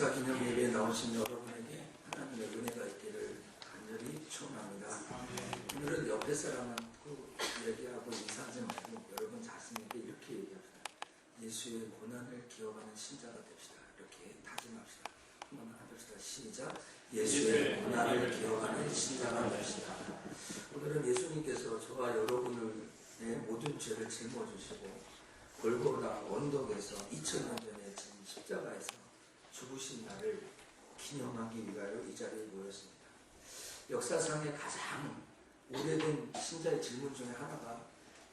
역사기념 예배에 나오신 여러분에게 하나님의 은혜가 있기를 간절히 축원합니다. 오늘은 옆에 사람하고 얘기하고 인사하지 말고 여러분 자신에게 이렇게 얘기합시다. 예수의 고난을 기억하는 신자가 됩시다. 이렇게 다짐합시다. 한번 해봅시다. 시작. 예수의 고난을 기억하는 신자가 됩시다. 오늘은 예수님께서 저와 여러분의 모든 죄를 짊어지시고 골고다 언덕에서 2000년 전에 진 십자가에서 죽으신 날을 기념하기 위하여 이 자리에 모였습니다. 역사상의 가장 오래된 신자의 질문 중에 하나가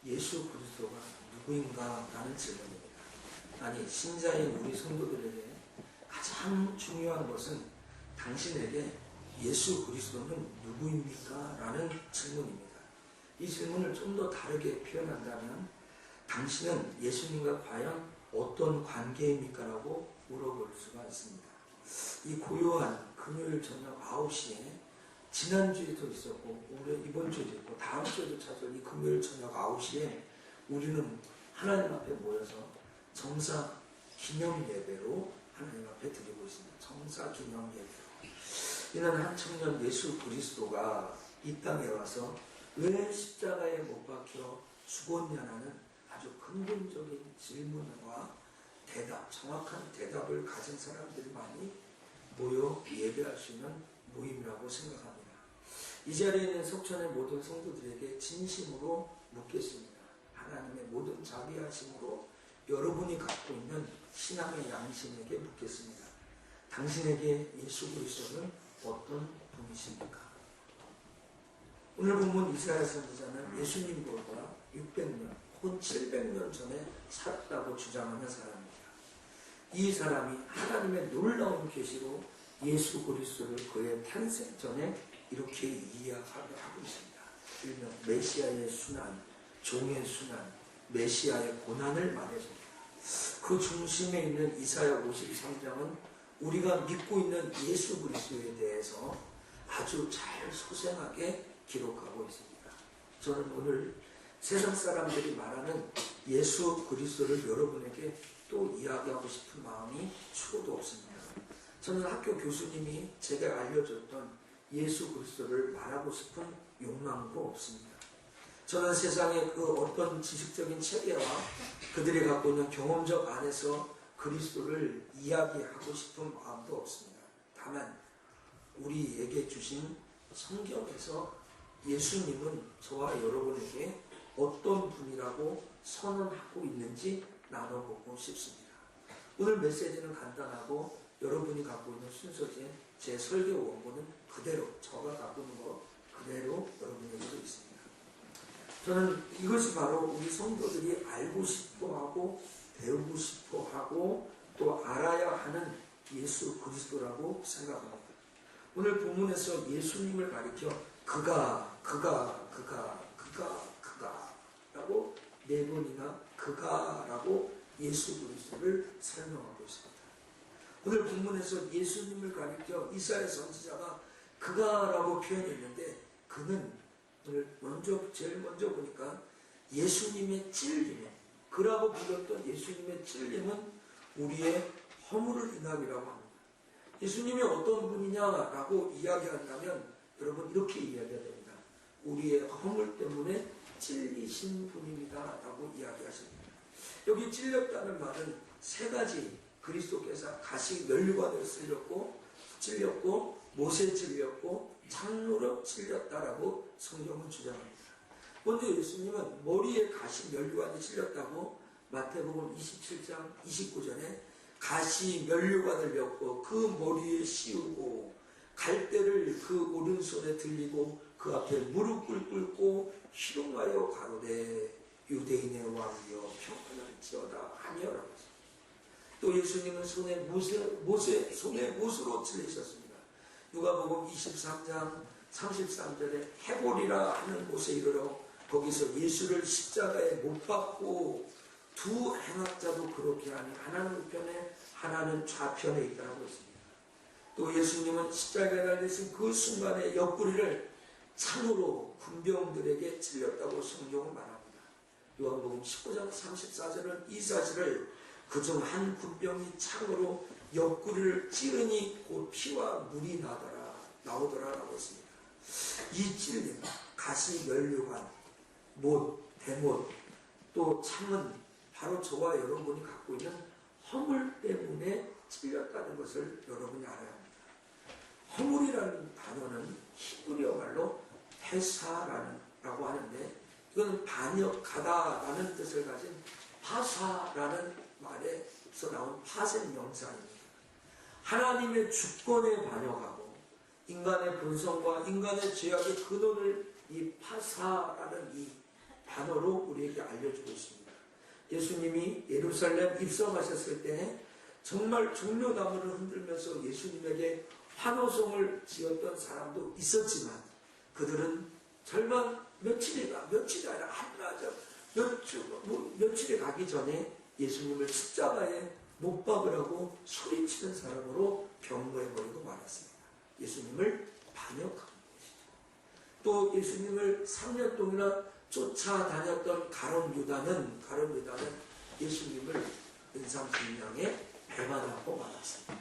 예수 그리스도가 누구인가 라는 질문입니다. 아니, 신자인 우리 성도들에게 가장 중요한 것은 당신에게 예수 그리스도는 누구입니까? 라는 질문입니다. 이 질문을 좀 더 다르게 표현한다면 당신은 예수님과 과연 어떤 관계입니까? 라고 물어볼 수가 있습니다. 이 고요한 금요일 저녁 9시에 지난주에도 있었고 이번 주에도 있고 다음 주에도 찾아올 이 금요일 저녁 9시에 우리는 하나님 앞에 모여서 정사 기념 예배로 하나님 앞에 드리고 있습니다. 정사 기념 예배로. 이는 한 청년 예수 그리스도가 이 땅에 와서 왜 십자가에 못 박혀 죽었냐는 아주 근본적인 질문과 대답, 정확한 대답을 가진 사람들이 많이 모여 예배할 수 있는 모임이라고 생각합니다. 이 자리에 있는 속천의 모든 성도들에게 진심으로 묻겠습니다. 하나님의 모든 자비하심으로 여러분이 갖고 있는 신앙의 양심에게 묻겠습니다. 당신에게 예수 그리스도는 어떤 분이십니까? 오늘 본문 이스라엘 선지자는 예수님보다 600년 혹은 700년 전에 살았다고 주장하는 사람입니다. 이 사람이 하나님의 놀라운 계시로 예수 그리스도를 그의 탄생 전에 이렇게 이야기하고 있습니다. 일명 메시아의 순환, 종의 순환, 메시아의 고난을 말해줍니다. 그 중심에 있는 이사야 53장은 우리가 믿고 있는 예수 그리스도에 대해서 아주 잘 소생하게 기록하고 있습니다. 저는 오늘 세상 사람들이 말하는 예수 그리스도를 여러분에게 또 이야기하고 싶은 마음이 추구도 없습니다. 저는 학교 교수님이 제가 알려줬던 예수 그리스도를 말하고 싶은 욕망도 없습니다. 저는 세상의 그 어떤 지식적인 체계와 그들이 갖고 있는 경험적 안에서 그리스도를 이야기하고 싶은 마음도 없습니다. 다만 우리에게 주신 성경에서 예수님은 저와 여러분에게 어떤 분이라고 선언하고 있는지 나눠보고 싶습니다. 오늘 메시지는 간단하고 여러분이 갖고 있는 순서지에 제 설교 원고는 그대로 제가 갖고 있는 거 그대로 여러분에게도 있습니다. 저는 이것이 바로 우리 성도들이 알고 싶어하고 배우고 싶어하고 또 알아야 하는 예수 그리스도라고 생각합니다. 오늘 본문에서 예수님을 가리켜 그가 라고 4번이나 그가라고 예수 그리스도를 설명하고 있습니다. 오늘 본문에서 예수님을 가리켜 이사야 선지자가 그가라고 표현했는데 그는 오늘 제일 먼저 보니까 예수님의 찔림은 그라고 불렸던 예수님의 찔림은 우리의 허물을 인함이라고 합니다. 예수님이 어떤 분이냐라고 이야기한다면 여러분 이렇게 이야기해야 됩니다. 우리의 허물 때문에 찔리신 분입니다 라고 이야기하십니다. 여기 찔렸다는 말은 세 가지 그리스도께서 가시 면류관으로 찔렸고 못에 찔렸고 창로로 찔렸다라고 성경은 주장합니다. 먼저 예수님은 머리에 가시 면류관이 찔렸다고 마태복음 27장 29절에 가시 면류관을 엮고 그 머리에 씌우고 갈대를 그 오른손에 들리고 그 앞에 무릎을 꿇고 희롱하여 가로되 유대인의 왕이여 평안할지어다 하며라고 했습니다. 또 예수님은 손에 못으로 찔리셨습니다. 누가복음 23장 33절에 해보리라 하는 곳에 이르러 거기서 예수를 십자가에 못 박고 두 행악자도 그렇게 하니 하나는 우편에 하나는 좌편에 있다고 했습니다. 또 예수님은 십자가에 달리신 그 순간에 옆구리를 창으로 군병들에게 찔렸다고 성경은 말합니다. 요한복음 19장 34절은 이 사실을 그중 한 군병이 창으로 옆구리를 찌르니 곧 피와 물이 나오더라라고 했습니다. 이 찔림, 가시, 면류관, 못, 대못, 또 참은 바로 저와 여러분이 갖고 있는 허물 때문에 찔렸다는 것을 여러분이 알아야 합니다. 허물이라는 단어는 히브리어 말로 페사라고 하는데, 이건 반역하다라는 뜻을 가진 파사라는 말에서 나온 파생 명사입니다. 하나님의 주권에 반역하고 인간의 본성과 인간의 죄악의 근원을 이 파사라는 이 단어로 우리에게 알려주고 있습니다. 예수님이 예루살렘 입성하셨을 때 정말 종려나무를 흔들면서 예수님에게 환호성을 지었던 사람도 있었지만, 그들은 절반 며칠이 아니라 한나절 며칠이 가기 전에 예수님을 십자가에 못 박으라고 소리치는 사람으로 경고해버리고 말았습니다. 예수님을 반역한 것이죠. 또 예수님을 3년 동안이나 쫓아다녔던 가룟 유다는 예수님을 은삼신명에 배반하고 말았습니다.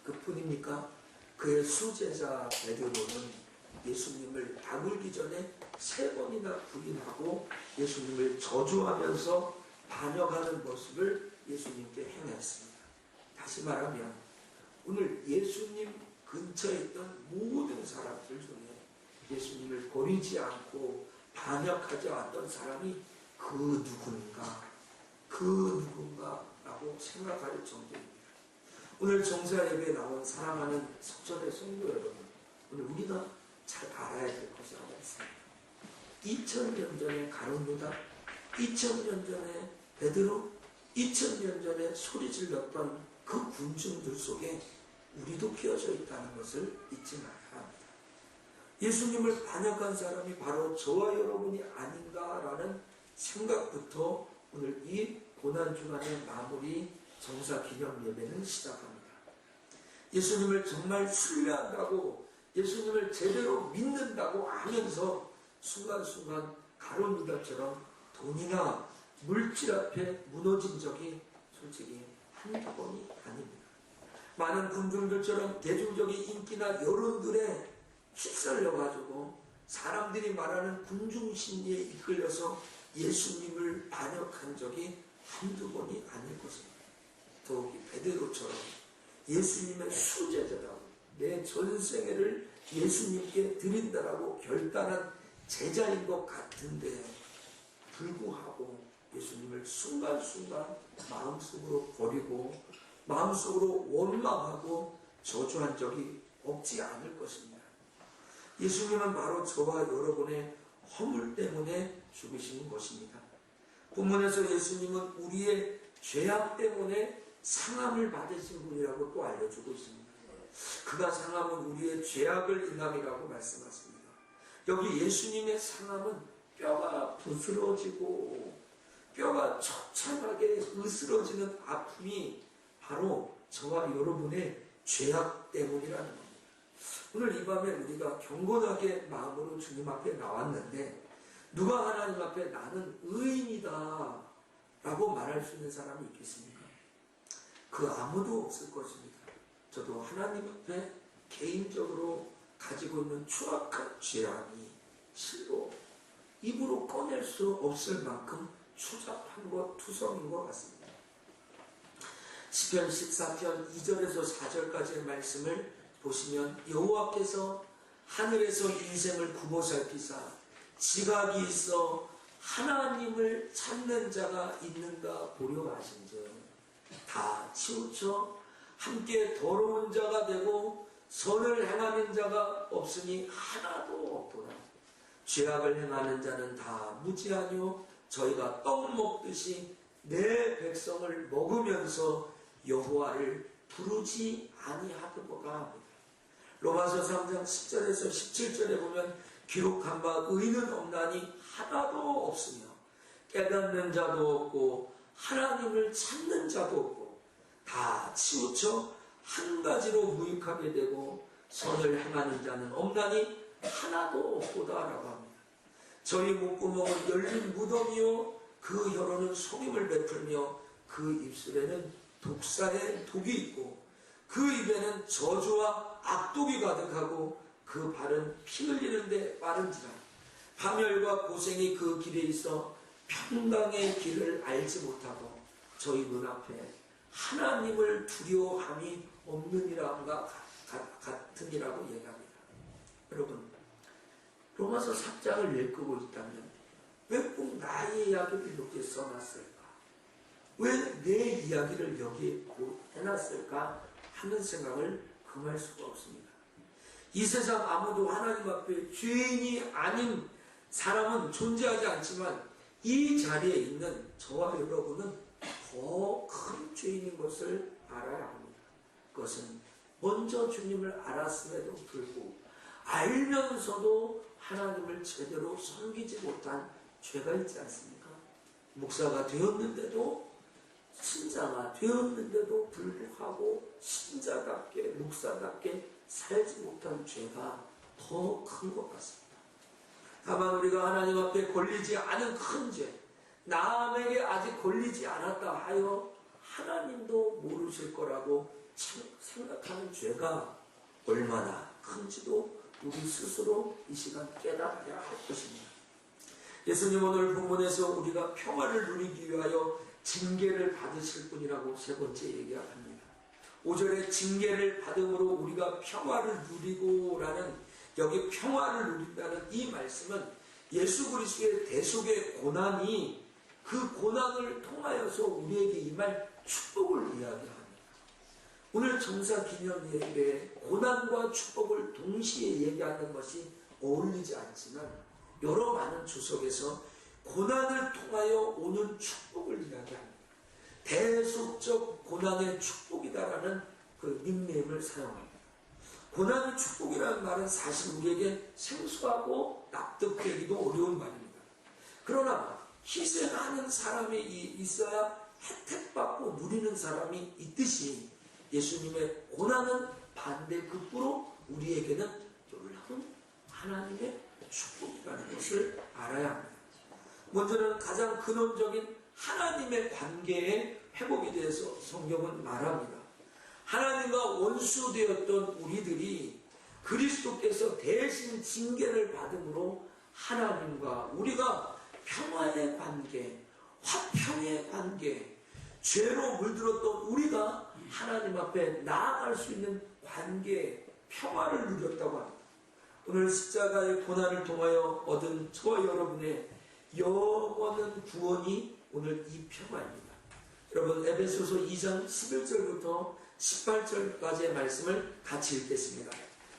그뿐입니까? 그의 수제자 베드로는 예수님을 다물기 전에 3번이나 부인하고 예수님을 저주하면서 반역하는 모습을 예수님께 행했습니다. 다시 말하면 오늘 예수님 근처에 있던 모든 사람들 중에 예수님을 버리지 않고 반역하지 않았던 사람이 그 누군가라고 생각할 정도입니다. 오늘 정사 예배에 나온 사랑하는 석전의 성도 여러분, 오늘 우리가 잘 알아야 될 것이 하나 있습니다. 2000년 전에 가룟 유다, 2000년 전에 베드로, 2000년 전에 소리 질렀던 그 군중들 속에 우리도 끼어져 있다는 것을 잊지 말아야 합니다. 예수님을 반역한 사람이 바로 저와 여러분이 아닌가라는 생각부터 오늘 이 고난주간의 마무리 정사 기념 예배는 시작합니다. 예수님을 정말 신뢰한다고, 예수님을 제대로 믿는다고 하면서 순간순간 가룟 유다처럼 돈이나 물질 앞에 무너진 적이 솔직히 한두 번이 아닙니다. 많은 군중들처럼 대중적인 인기나 여론들에 휩쓸려가지고 사람들이 말하는 군중 심리에 이끌려서 예수님을 반역한 적이 한두 번이 아닐 것입니다. 더욱이 베드로처럼 예수님의 수제자라고, 내 전생애를 예수님께 드린다라고 결단한 제자인 것 같은데 불구하고 예수님을 순간순간 마음속으로 버리고 마음속으로 원망하고 저주한 적이 없지 않을 것입니다. 예수님은 바로 저와 여러분의 허물 때문에 죽으신 것입니다. 본문에서 예수님은 우리의 죄악 때문에 상함을 받으신 분이라고 또 알려주고 있습니다. 그가 상함은 우리의 죄악을 인함이라고 말씀하십니다. 여기 예수님의 상함은 뼈가 부스러지고 뼈가 처참하게 으스러지는 아픔이 바로 저와 여러분의 죄악 때문이라는 겁니다. 오늘 이 밤에 우리가 경건하게 마음으로 주님 앞에 나왔는데, 누가 하나님 앞에 나는 의인이다 라고 말할 수 있는 사람이 있겠습니까? 그 아무도 없을 것입니다. 저도 하나님 앞에 개인적으로 가지고 있는 추악한 죄악이 실로 입으로 꺼낼 수 없을 만큼 추잡한 것, 투성인 것 같습니다. 시편 14편 2절에서 4절까지의 말씀을 보시면, 여호와께서 하늘에서 인생을 굽어 살피사 지각이 있어 하나님을 찾는 자가 있는가 보려 하신즉 다 치우쳐 함께 더러운 자가 되고 선을 행하는 자가 없으니 하나도 없도다. 죄악을 행하는 자는 다 무지하뇨 저희가 떡 먹듯이 내 백성을 먹으면서 여호와를 부르지 아니하더보다 합니다. 로마서 3장 10절에서 17절에 보면 기록한 바 의는 없나니 하나도 없으며 깨닫는 자도 없고 하나님을 찾는 자도 없고 다 치우쳐 한 가지로 무익하게 되고 선을 행하는 자는 없나니 하나도 없도다라고 합니다. 저희 목구멍은 열린 무덤이요 그 혀로는 속임을 베풀며 그 입술에는 독사의 독이 있고 그 입에는 저주와 악독이 가득하고 그 발은 피 흘리는데 빠른지라. 파멸과 고생이 그 길에 있어 평강의 길을 알지 못하고 저희 눈앞에 하나님을 두려워함이 없느니라가 같으니라고 얘기합니다. 여러분, 로마서 3장을 읽고 있다면 왜 꼭 나의 이야기를 이렇게 써놨을까? 왜 내 이야기를 여기에 해놨을까? 하는 생각을 금할 수가 없습니다. 이 세상 아무도 하나님 앞에 죄인이 아닌 사람은 존재하지 않지만 이 자리에 있는 저와 여러분은 더 큰 죄인인 것을 알아야 합니다. 그것은 먼저 주님을 알았음에도 불구하고 알면서도 하나님을 제대로 섬기지 못한 죄가 있지 않습니까? 목사가 되었는데도, 신자가 되었는데도 불구하고 신자답게, 목사답게 살지 못한 죄가 더 큰 것 같습니다. 다만 우리가 하나님 앞에 걸리지 않은 큰 죄, 남에게 아직 걸리지 않았다 하여 하나님도 모르실 거라고 생각하는 죄가 얼마나 큰지도 우리 스스로 이 시간 깨달아야 할 것입니다. 예수님 오늘 본문에서 우리가 평화를 누리기 위하여 징계를 받으실 분이라고 세 번째 얘기합니다. 5절에 징계를 받음으로 우리가 평화를 누리고라는, 여기 평화를 누린다는 이 말씀은 예수 그리스도의 대속의 고난이 그 고난을 통하여서 우리에게 임할 축복을 이야기합니다. 오늘 정사 기념 예배에 고난과 축복을 동시에 얘기하는 것이 어울리지 않지만 여러 많은 주석에서 고난을 통하여 오는 축복을 이야기합니다. 대속적 고난의 축복이다라는 그 닉네임을 사용합니다. 고난의 축복이라는 말은 사실 우리에게 생소하고 납득되기도 어려운 말입니다. 그러나 희생하는 사람이 있어야 혜택받고 누리는 사람이 있듯이 예수님의 고난은 반대급부로 우리에게는 놀라운 하나님의 축복이라는 것을 알아야 합니다. 먼저는 가장 근원적인 하나님의 관계의 회복에 대해서 성경은 말합니다. 하나님과 원수되었던 우리들이 그리스도께서 대신 징계를 받음으로 하나님과 우리가 평화의 관계, 화평의 관계, 죄로 물들었던 우리가 하나님 앞에 나아갈 수 있는 관계의 평화를 누렸다고 합니다. 오늘 십자가의 고난을 통하여 얻은 저와 여러분의 영원한 구원이 오늘 이 평화입니다. 여러분, 에베소서 2장 11절부터 18절까지의 말씀을 같이 읽겠습니다.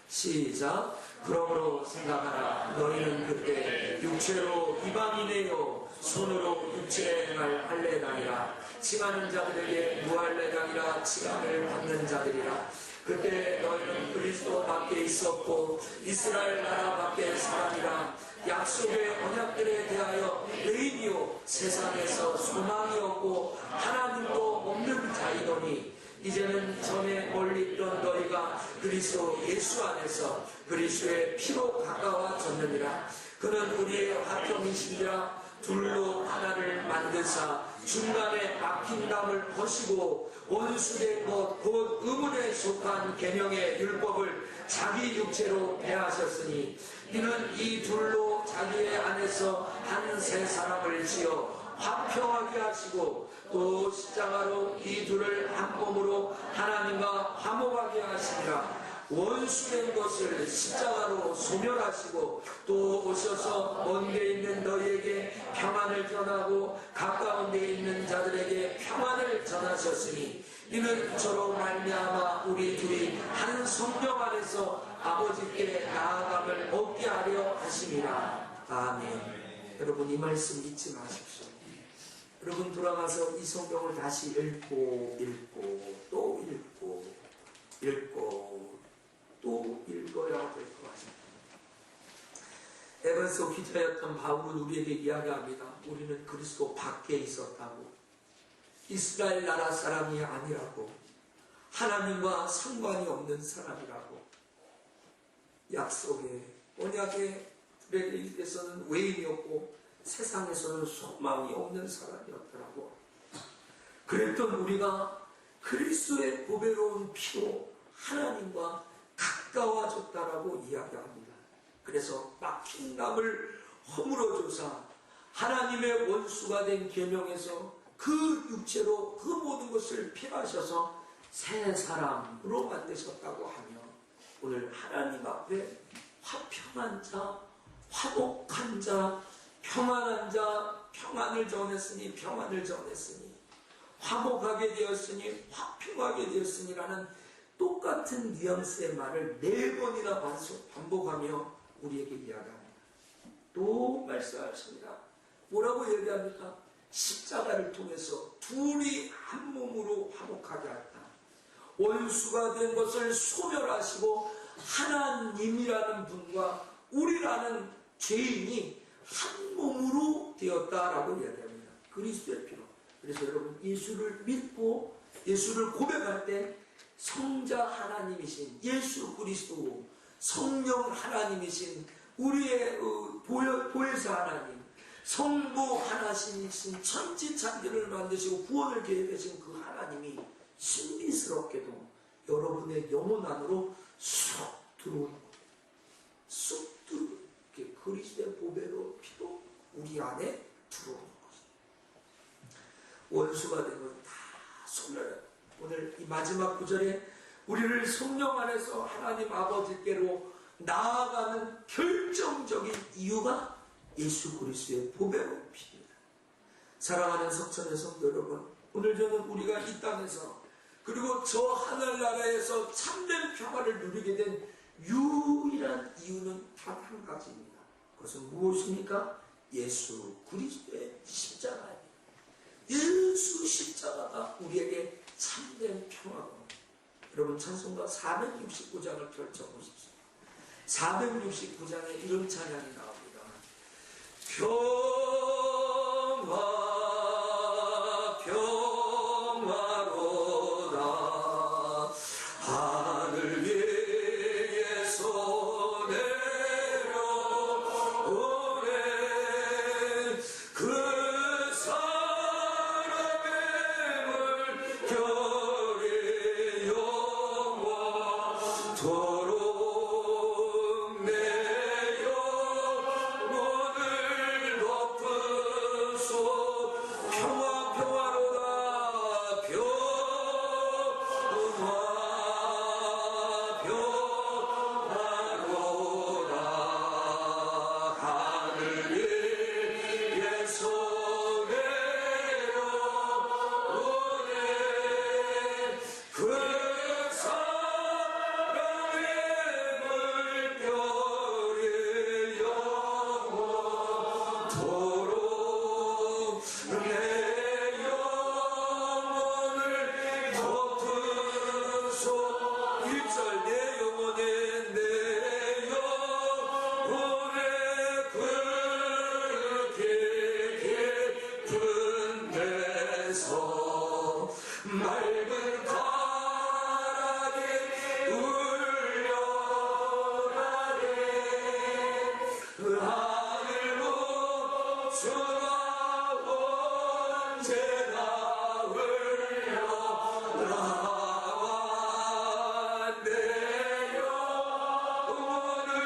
시작. 그러므로 생각하라. 너희는 그때 육체로 이방인이요 손으로 육체의 말 할례당이라 칭하는 자들에게 무할례당이라 칭함을 받는 자들이라. 그때 너희는 그리스도 밖에 있었고 이스라엘 나라 밖에 사람이라. 약속의 언약들에 대하여 외인이요 세상에서 소망이 없고 하나님도 없는 자이더니 이제는 전에 멀리 있던 너희가 그리스도 예수 안에서 그리스도의 피로 가까워졌느니라. 그는 우리의 화평이신지라 둘로 하나를 만드사 중간에 막힌 담을 거시고 원수된 것 곧 의문에 속한 계명의 율법을 자기 육체로 배하셨으니 이는 이 둘로 자기의 안에서 한 세 사람을 지어 화평하게 하시고 또 십자가로 이 둘을 한 몸으로 하나님과 화목하게 하시니라. 원수된 것을 십자가로 소멸하시고 또 오셔서 먼 데 있는 너희에게 평안을 전하고 가까운 데 있는 자들에게 평안을 전하셨으니 이는 저로 말미암아 우리 둘이 한 성령 안에서 아버지께 나아감을 얻게 하려 하심이라. 아멘. 여러분, 이 말씀 잊지 마십시오. 여러분, 돌아가서 이 성경을 다시 읽고 또 읽고 또 읽어야 될 것 같습니다. 에베소 기자였던 바울은 우리에게 이야기합니다. 우리는 그리스도 밖에 있었다고, 이스라엘 나라 사람이 아니라고, 하나님과 상관이 없는 사람이라고, 약속의 언약의 들에게서는 외인이었고 세상에서는 소망이 없는 사람이었더라고. 그랬던 우리가 그리스도의 보배로운 피로 하나님과 가까워졌다라고 이야기합니다. 그래서 막힌 담을 허물어줘서 하나님의 원수가 된 계명에서 그 육체로 그 모든 것을 피하셔서 새 사람으로 만드셨다고 하며 오늘 하나님 앞에 화평한 자, 화목한 자, 평안한 자, 평안을 전했으니 평안을 전했으니 화목하게 되었으니 화평하게 되었으니라는 똑같은 뉘앙스의 말을 4번이나 반복하며 우리에게 이야기합니다. 또 말씀하십니다. 뭐라고 얘기합니까? 십자가를 통해서 둘이 한 몸으로 화목하게 했다. 원수가 된 것을 소멸하시고 하나님이라는 분과 우리라는 죄인이 한 몸으로 되었다라고 이야기합니다. 그리스도의 피로. 그래서 여러분 예수를 믿고 예수를 고백할 때 성자 하나님이신 예수 그리스도, 성령 하나님이신 우리의 보혜사 하나님, 성부 하나님이신 천지창조를 만드시고 구원을 계획하신 그 하나님이 신비스럽게도 여러분의 영혼 안으로 쑥 들어오는 거예요. 쑥 들어오는 게 그리스도의 보배로 피로 우리 안에 들어오는 것입니다. 원수가 된 건 다 소멸해요. 오늘 이 마지막 구절에 우리를 성령 안에서 하나님 아버지께로 나아가는 결정적인 이유가 예수 그리스도의 보배로운 피입니다. 사랑하는 석천의 성도 여러분, 오늘 저는 우리가 이 땅에서 그리고 저 하늘나라에서 참된 평화를 누리게 된 유일한 이유는 단 한 가지입니다. 그것은 무엇입니까? 예수 그리스도의 십자가입니다. 예수 십자가가 우리에게 참된 평화가. 여러분 찬송가 469장을 펼쳐보십시오. 469장에 이런 찬양이 나옵니다. 평화 평화로다 하늘 위에서 내려오네 그 맑은 가락이 울려가네 그 하늘로 주가 언제나 흘러나왔네요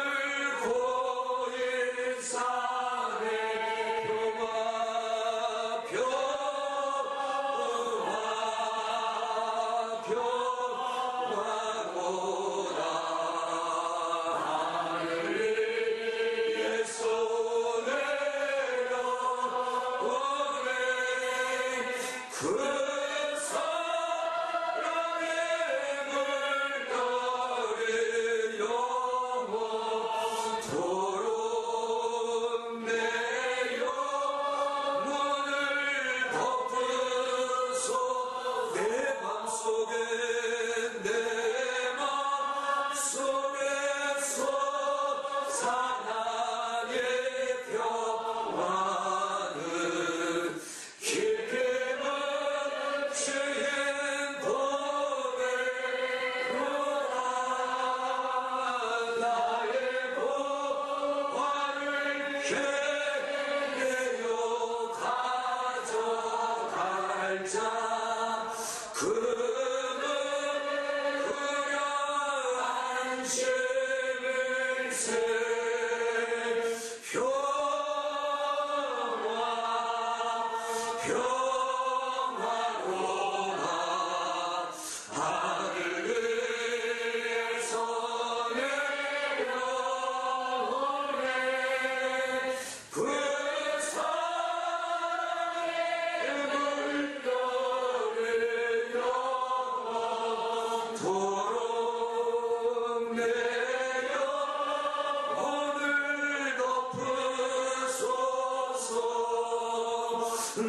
오늘 고인산의 평화로다. 하늘에서 내려오네. 그 사랑의 물결을 영원토록 내려 오늘 덮으소서. 내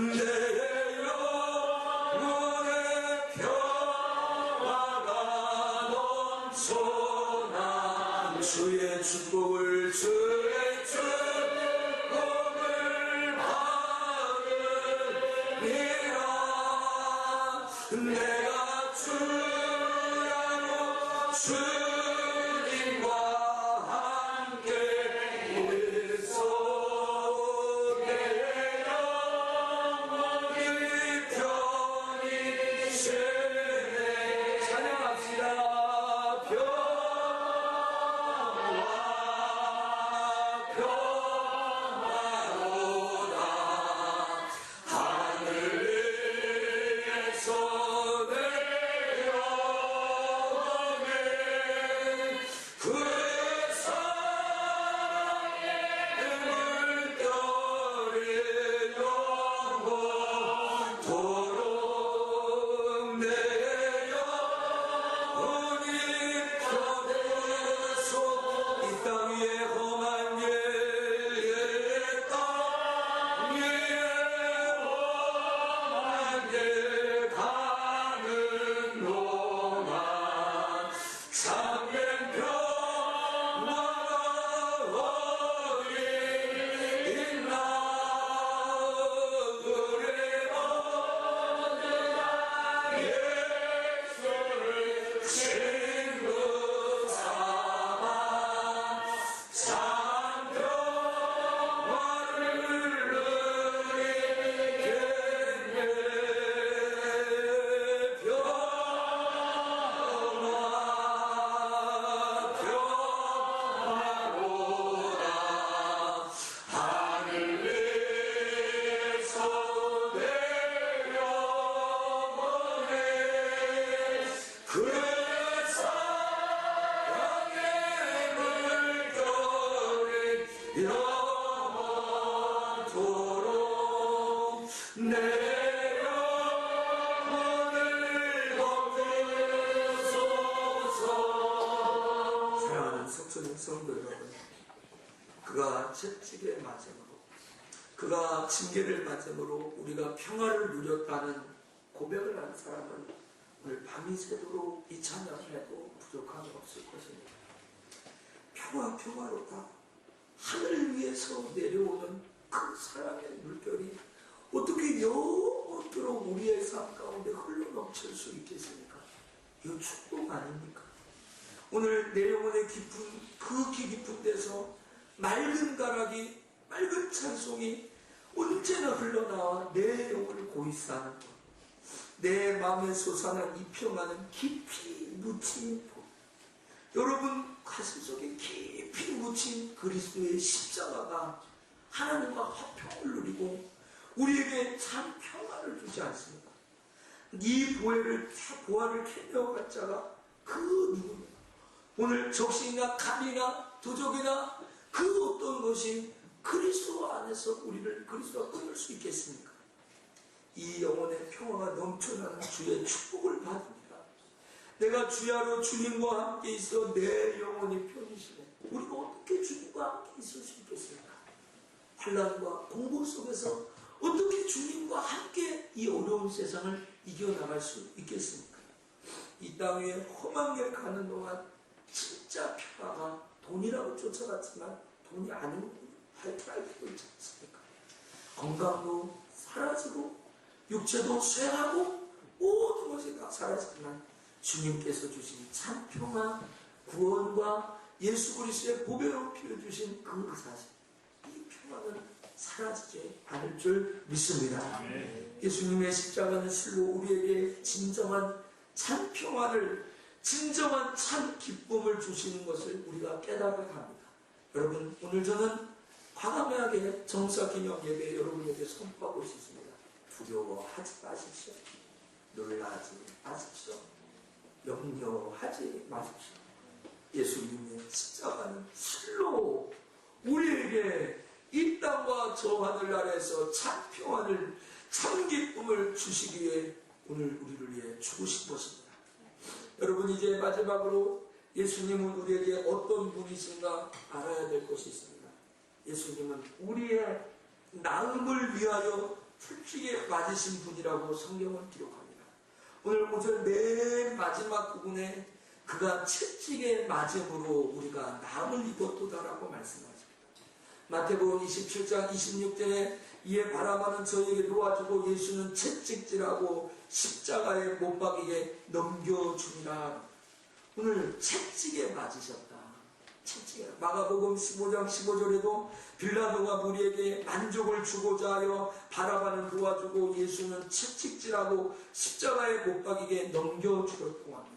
영혼의 평화가 넘쳐나. 주의 축복을 주의 축복을 받으리라. 내가 주야로 주님과 함께 있어. 내 영혼이 편히 쉬네. 찬양합시다. 평화로다. 하늘에서 내려오네. 그 사랑의 물결이 영원토록 내 영혼이 편해서. 이 땅 위에 험한 길, 땅 위에 험한 길 가는 동안 참된 평화가 어디 있나. 우리 언제나 예수를 친구 삼아 참 평화를 누리겠네. 평화로다. 하늘에서 내려오네. 그 사랑의 물결이 영원토록 내 영혼을 덮으소서. 사랑하는 석소님 성도 여러분, 그가 채찍의 맞음으로, 그가 징계를 맞음으로 우리가 평화를 누렸다는 고백을 한 사람은 오늘 밤이 새도록 이 찬양을 해도 부족함이 없을 것입니다. 평화로다. 하늘 위에서 내려오는 그 사랑의 물결이 어떻게 영원토록 우리의 삶 가운데 흘러넘칠 수 있겠습니까? 이거 축복 아닙니까? 오늘 내 영혼의 깊은 그 깊은 데서 맑은 가락이, 맑은 찬송이 언제나 흘러나와 내 영혼을 고이사하는 것. 내 마음에 솟아난 이 평화는 깊이 묻힌 복. 여러분 가슴속에 깊이 묻힌 그리스도의 십자가가 하나님과 화평을 누리고 우리에게 참 평화를 주지 않습니까? 이 보화를 캐내어갈 자가 그 누구입니까? 오늘 적신이나 칼이나 도적이나 그 어떤 것이 그리스도 안에서 우리를 그리스도와 끊을 수 있겠습니까? 이 영혼의 평화가 넘쳐나는 주의 축복을 받습니다. 내가 주야로 주님과 함께 있어 내 영혼이 편히시네. 우리가 어떻게 주님과 함께 있을 수 있겠습니까? 환난과 공고 속에서 어떻게 주님과 함께 이 어려운 세상을 이겨나갈 수 있겠습니까? 이 땅 위에 험한 길 가는 동안 진짜 평화가 돈이라고 쫓아갔지만 돈이 아닌 발달할 필요 있지 않습니까? 건강도 사라지고 육체도 쇠하고 모든 것이 다 사라지지만 주님께서 주신 참 평화, 구원과 예수 그리스도의 보배로 피워 주신 그 사실, 이 평화는 사라지지 않을 줄 믿습니다. 예수님의 십자가는 실로 우리에게 진정한 참 평화를, 진정한 참 기쁨을 주시는 것을 우리가 깨달아야 합니다. 여러분, 오늘 저는 과감하게 정사기념 예배 여러분에게 선포하고 싶습니다. 두려워하지 마십시오. 놀라지 마십시오. 염려하지 마십시오. 예수님의 십자가는 실로 우리에게 이 땅과 저 하늘 아래에서 참 평안을, 참 기쁨을 주시기 위해 오늘 우리를 위해 죽으신 것입니다. 여러분, 이제 마지막으로 예수님은 우리에게 어떤 분이신가 알아야 될 것이 있습니다. 예수님은 우리의 나음을 위하여 풀피게 맞으신 분이라고 성경은 기록합니다. 오늘 5절 맨 마지막 부분에 그가 채찍에 맞음으로 우리가 나음을 입었도다라고 말씀하십니다. 마태복음 27장 26절에 이에 바라마는 저에게 놓아주고 예수는 채찍질하고 십자가에 못 박이게 넘겨주니라. 오늘 채찍에 맞으셨다. 채찍에. 마가복음 15장 15절에도 빌라도가 무리에게 만족을 주고자 하여 바라바는 놓아주고 예수는 채찍질하고 십자가에 못 박이게 넘겨주었다고 합니다.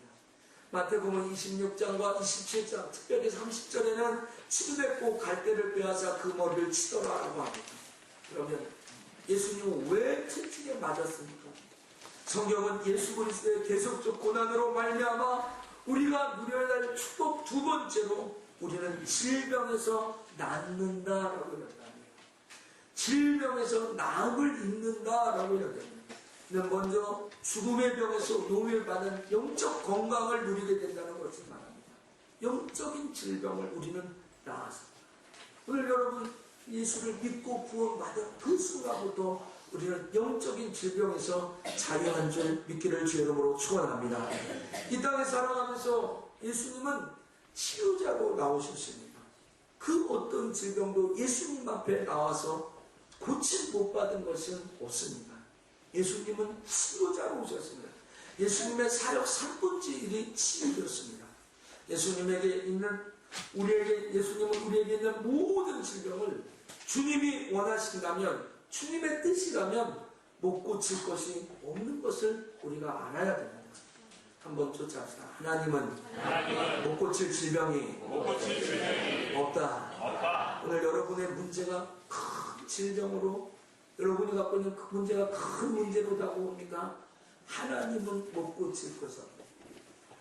마태복음 26장과 27장, 특별히 30절에는 침뱉고 갈대를 빼앗아 그 머리를 치더라라고 합니다. 그러면 예수님은 왜 채찍에 맞았습니까? 성경은 예수 그리스도의 계속적 고난으로 말미암아 우리가 누려야 할 축복 두 번째로 우리는 질병에서 낫는다라고 이야기합니다. 질병에서 나음을 입는다라고 이야기합니다. 먼저 죽음의 병에서 노예받은 영적 건강을 누리게 된다는 것을 말합니다. 영적인 질병을 우리는 나았습니다. 오늘 여러분 예수를 믿고 구원받은 그 순간부터 우리는 영적인 질병에서 자유한 줄 믿기를 주의 이름으로 축원합니다. 이 땅에 살아가면서 예수님은 치유자로 나오셨습니다. 그 어떤 질병도 예수님 앞에 나와서 고침 못 받은 것은 없습니다. 예수님은 치유자로 오셨습니다. 예수님의 사역 3분의 1이 치유였습니다. 예수님은 우리에게 있는 모든 질병을 주님이 원하신다면, 주님의 뜻이라면 못 고칠 것이 없는 것을 우리가 알아야 됩니다. 한번 쫓아합시다. 하나님은 못 고칠 질병이 없다. 오늘 여러분의 문제가 큰 질병으로, 여러분이 갖고 있는 그 문제가 큰 문제로 다가옵니까? 하나님은 못 고칠 것입니다.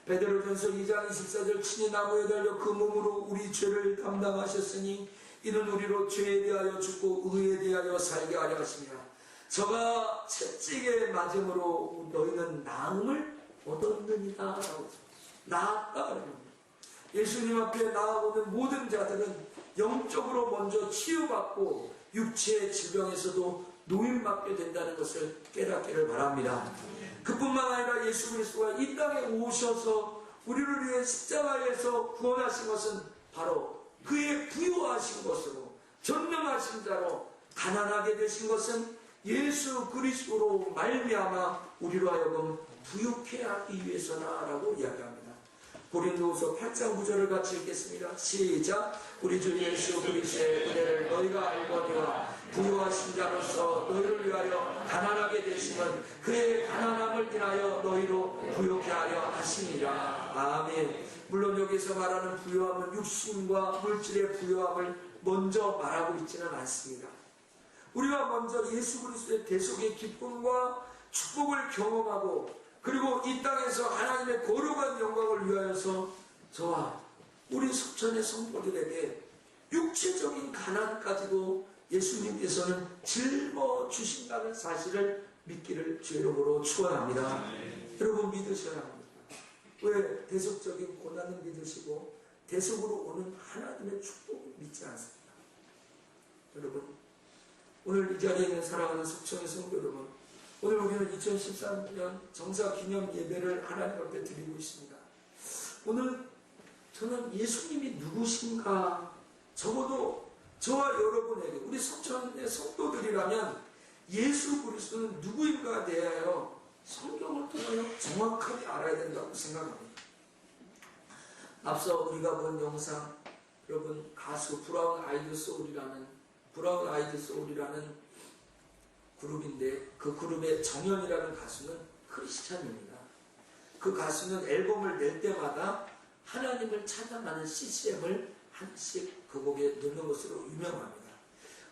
베드로전서 2장 24절 친히 나무에 달려 그 몸으로 우리 죄를 담당하셨으니 이는 우리로 죄에 대하여 죽고 의에 대하여 살게 하려 하십니다. 저가 채찍에 맞음으로 너희는 나음을 얻었느니라. 나았다. 예수님 앞에 나아오는 모든 자들은 영적으로 먼저 치유받고 육체의 질병에서도 노임받게 된다는 것을 깨닫기를 바랍니다. 그뿐만 아니라 예수 그리스도가 이 땅에 오셔서 우리를 위해 십자가에서 구원하신 것은 바로 그의 부요하신 것으로, 전능하신 자로 가난하게 되신 것은 예수 그리스도로 말미암아 우리로 하여금 부유케 하기 위해서나라고 이야기합니다. 고린도후서 8장 9절을 같이 읽겠습니다. 시작. 우리 주 예수 그리스도의 은혜를 너희가 알거니와 부유하신 자로서 너희를 위하여 가난하게 되심은 그의 가난함을 인하여 너희로 부유케 하려 하심이라. 아멘. 물론 여기서 말하는 부유함은 육신과 물질의 부유함을 먼저 말하고 있지는 않습니다. 우리가 먼저 예수 그리스도의 대속의 기쁨과 축복을 경험하고, 그리고 이 땅에서 하나님의 거룩한 영광을 위하여서 저와 우리 속천의 성도들에게 육체적인 가난까지도 예수님께서는 짊어주신다는 사실을 믿기를 주의 이름으로 축원합니다. 여러분 믿으셔야 합니다. 왜 대속적인 고난을 믿으시고 대속으로 오는 하나님의 축복을 믿지 않습니다. 여러분, 오늘 이 자리에 있는 사랑하는 속천의 성도 여러분, 오늘 우리는 2013년 정사기념 예배를 하나님 앞에 드리고 있습니다. 오늘 저는 예수님이 누구신가, 적어도 저와 여러분에게, 우리 속천의 성도들이라면 예수 그리스도는 누구인가에 대하여 성경을 통하여 정확하게 알아야 된다고 생각합니다. 앞서 우리가 본 영상, 여러분 가수 브라운 아이드 소울이라는 그룹인데, 그 그룹의 정연이라는 가수는 크리스찬입니다. 그 가수는 앨범을 낼 때마다 하나님을 찬양하는 CCM을 하나씩 그 곡에 넣는 것으로 유명합니다.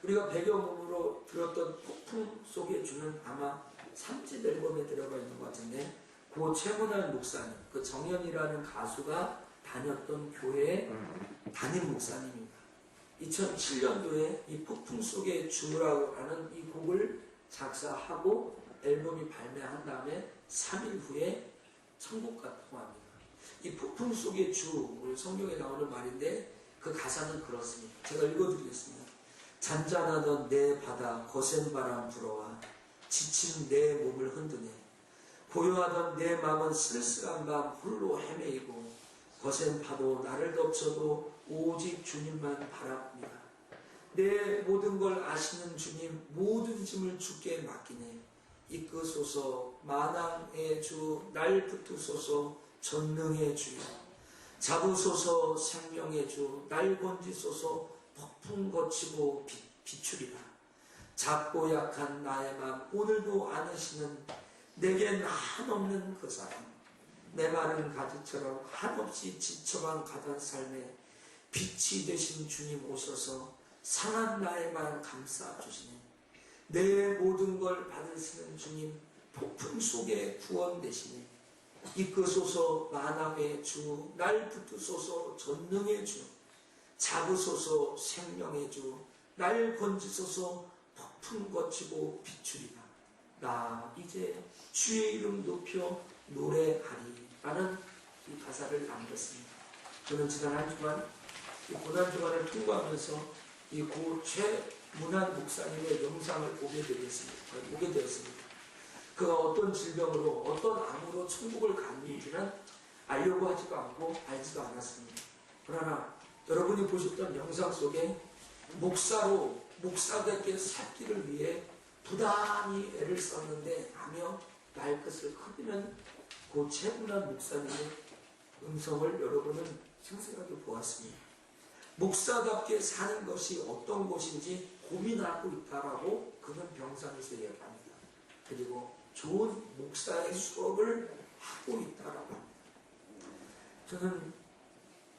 우리가 배경음으로 들었던 폭풍 속의 주는 아마 3집 앨범에 들어가 있는 것 같은데, 고 최문환 목사님, 그 정연이라는 가수가 다녔던 교회의 담임 목사님입니다. 2007년도에 이 폭풍 속의 주라고 하는 이 곡을 작사하고 앨범이 발매한 다음에 3일 후에 천국 갔다고 합니다. 이 폭풍 속의 주, 우리 성경에 나오는 말인데 그 가사는 그렇습니다. 제가 읽어드리겠습니다. 잔잔하던 내 바다 거센 바람 불어와 지친 내 몸을 흔드네. 고요하던 내 마음은 쓸쓸한 밤 홀로 헤매이고 거센 파도 나를 덮쳐도 오직 주님만 바라봅니다. 내 모든 걸 아시는 주님, 모든 짐을 주께 맡기네. 이끄소서 만왕의 주, 날 붙으소서 전능의 주여. 잡으소서 생명의 주, 날 건지소서 폭풍 거치고 비추리라. 작고 약한 나의 맘 오늘도 안으시는 내겐 한없는 그 사람. 내 마른 가지처럼 한없이 지쳐만 가던 삶에 빛이 되신 주님 오셔서 상한 나의 맘 감싸주시네. 내 모든 걸 받으시는 주님, 폭풍 속에 구원 되시네. 이끄소서 만왕의 주, 날 붙으소서 전능의 주. 잡으소서 생명의 주, 날 건지소서 폭풍 거치고 비추리라. 나 이제 주의 이름 높여 노래하리 라는 이 가사를 남겼습니다. 저는 지난 한 주간 이 고난주간을 통과하면서 이 고 최문환 목사님의 영상을 보게 되었습니다. 그가 어떤 질병으로 어떤 암으로 천국을 갔는지는 알려고 하지도 않고 알지도 않았습니다. 그러나 여러분이 보셨던 영상 속에 목사답게 살기를 위해 부단히 애를 썼는데 하며 말끝을 흐리는 고 최문환 목사님의 음성을 여러분은 생생하게 보았습니다. 목사답게 사는 것이 어떤 것인지 고민하고 있다라고 그는 병상에서 이야기합니다. 그리고 좋은 목사의 수업을 하고 있다라고 합니다. 저는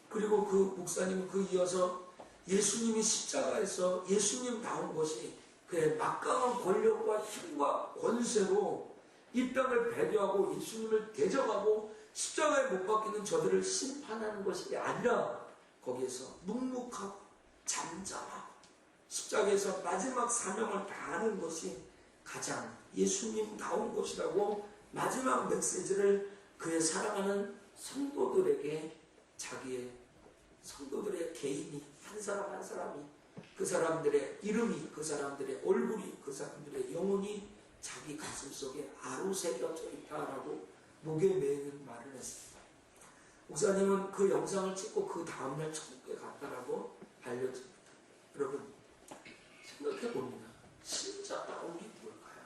그리고 그 목사님은 그 이어서 예수님이 십자가에서 예수님 나온 것이 그의 막강한 권력과 힘과 권세로 이 땅을 배교하고 예수님을 대적하고 십자가에 못 박히는 저들을 심판하는 것이 아니라 거기에서 묵묵하고 잠잠하고 십자가에서 마지막 사명을 다하는 것이 가장 예수님 나온 것이라고 마지막 메시지를 그의 사랑하는 성도들에게 자기의 성도들의 개인이 한 사람 한 사람이 그 사람들의 이름이 그 사람들의 얼굴이 그 사람들의 영혼이 자기 가슴 속에 아로새겨져 있다라고 목에 매는 말을 했습니다. 목사님은 그 영상을 찍고 그 다음날 천국에 갔다라고 알려집니다. 여러분 생각해 봅니다. 신자다운 게 뭘까요?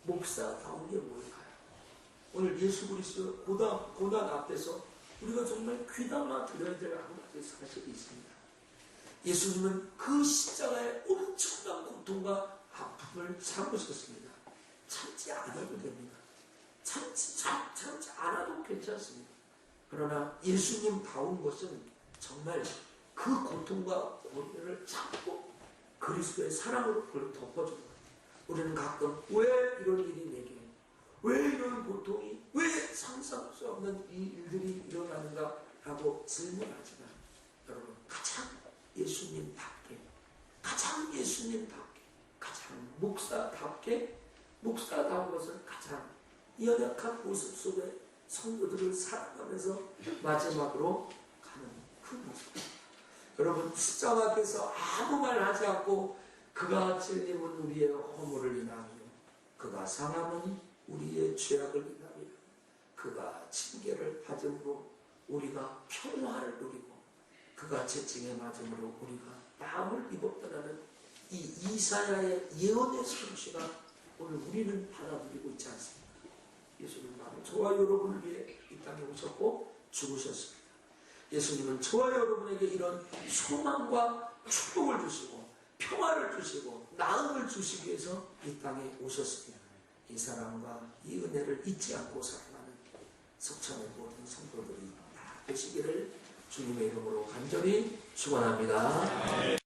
목사다운 게 뭘까요? 오늘 예수 그리스도 고난 앞에서 우리가 정말 귀담아 들어야 될 한 가지 사실이 있습니다. 예수님은 그 십자가의 엄청난 고통과 아픔을 참으셨습니다. 참지 않아도 됩니다. 참지 않아도 괜찮습니다. 그러나 예수님다운 것은 정말 그 고통과 고뇌를 참고 그리스도의 사랑으로 그걸 덮어주는 거예요. 우리는 가끔 왜 이런 일이 내게, 왜 이런 고통이, 왜 상상할 수 없는 이 일들이 일어나는가 하고 질문하지만 여러분 가장 예수님답게, 가장 목사다운 것은 가장 연약한 모습 속에 성도들을 사랑하면서 마지막으로 가는 그 모습. 여러분 십자가 앞에서 아무 말 하지 않고 그가 찔림은 우리의 허물을 인하며 그가 상함은 우리의 죄악을 인하며 그가 징계를 받음으로 우리가 평화를 누리고 그가 채찍에 맞음으로 우리가 나음을 입었다라는 이 이사야의 예언의 성취가 오늘 우리는 받아들이고 있지 않습니까? 예수님은 저와 여러분을 위해 이 땅에 오셨고 죽으셨습니다. 예수님은 저와 여러분에게 이런 소망과 축복을 주시고 평화를 주시고 나음을 주시기 위해서 이 땅에 오셨습니다. 이 사랑과 이 은혜를 잊지 않고 살아가는 석천의 모든 성도들이 다 되시기를 주님의 이름으로 간절히 축원합니다.